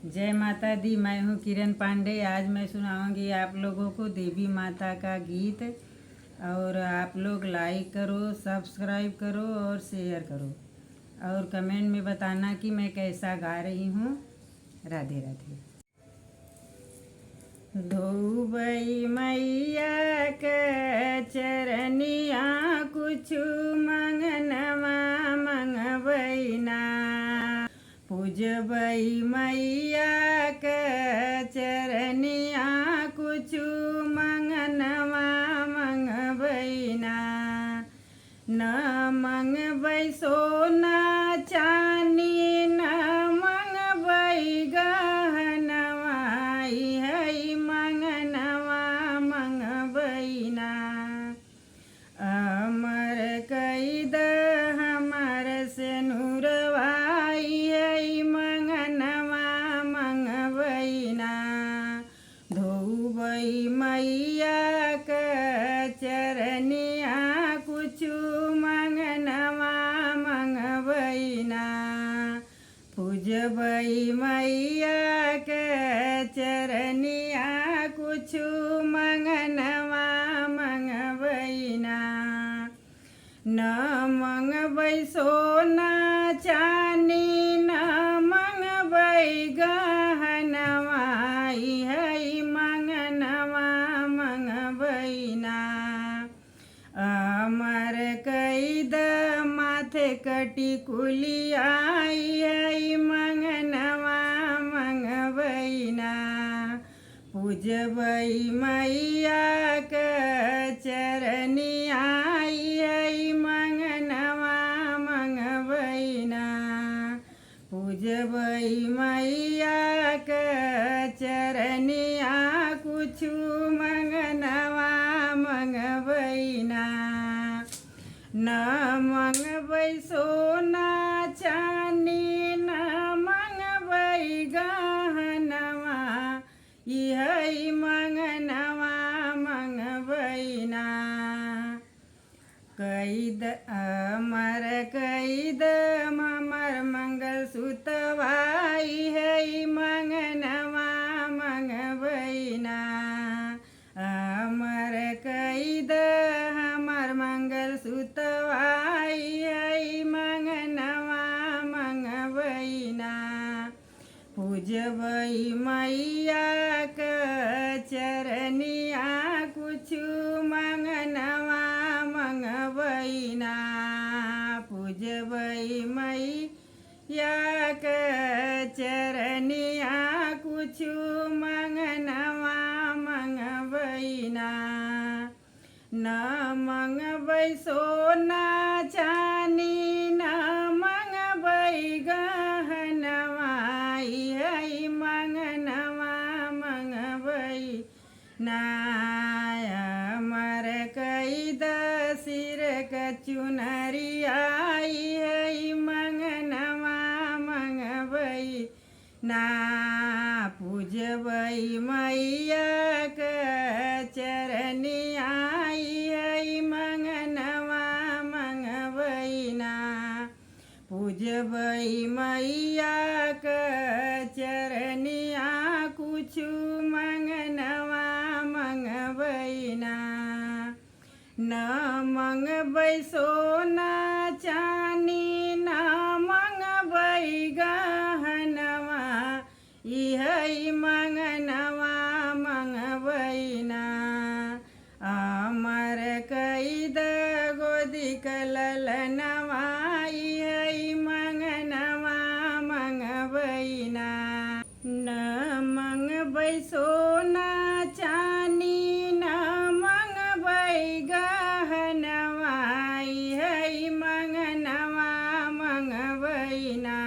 जय माता दी। मैं हूँ किरण पांडे। आज मैं सुनाऊंगी आप लोगों को देवी माता का गीत। और आप लोग लाइक करो, सब्सक्राइब करो और शेयर करो और कमेंट में बताना कि मैं कैसा गा रही हूँ। राधे राधे। धोबई मैया के चरनिया कुछु मंगनवा मंगबैना। पूजबई मैया के चरनिया कुछु मंगनवा मंगबैना। न मंगबै सोना चानी, न मंगबै गहनवा, है मंगनवा मंगबैना। अमर कैद हमर सेनुरवा, है मंगनवा मंगबैना। धोबै मैया के चरनिया कुछु मंगनवा मंगबैना। पूजबै मैया के चरनिया कुछु मंगनवा मंगबैना। न मंगबै सोना चानी, न मंगबै गहनवा, है मंगनवा मंगबैना। अमर कैद माथे कटी कुलिया, है मंगनवा मंगबैना। पूजबै मैया के चरनिया, है मंगनवा मंगबैना। पूजबै मैया के चरनिया कुछु मंगनवा मंगबैना। न मंगबै सोना चानी, न मंगबै गहनवा, है मंगनवा मंगबैना। कैद अमर कैद हमर मंगलसूत्रवा, है मंगनवा मंगबैना। अमर कैद हमर मंगलसूत्रवा, है मंगनवा मंगबैना। पूजबै मैया के चरनिया कुछु मंगनवा मंगबैना। पूजबै मैया के चरनिया कुछु मंगनवा मंगबैना। न मंगबै सोना चानी, न मंगबै गहनवा, है मंगनवा मंगबैना। अमर कैद सिर के चुनरिया, है मंगनवा मंगबैना। पूजबै मैया के चरनिया, है मंगनवा मंगबैना। पूजबै मैया के चरनिया कुछु मंगनवा मंगबैना। न मंगबै सोना चानी, न मंगबै गहनवा, है मंगनवा मंगबैना। अमर कैद गोदी के ललनवा, है मंगनवा मंगबैना। न मंगबै सोना चानी, न मंगबै गहनवा, है मंगनवा मंगबैना।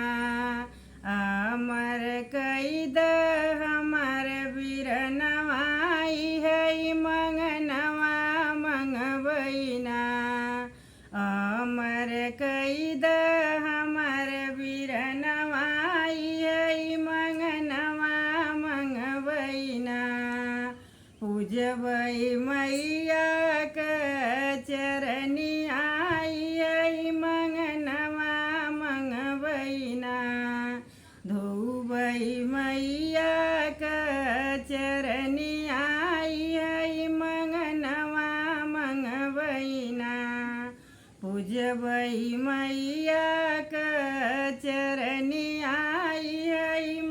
अमर कैद हमर बिरनवा, है मंगनवा मंगबैना। अमर कैद हमर बिरनवा, है मंगनवा मंगबैना। पूजबै मैया के चरनिया, है मंगनवा मंगबैना। धोब पूजबई मैया का चरनी आई है मंगनवा मंगवैना पूजबई मैया का चरनी आई है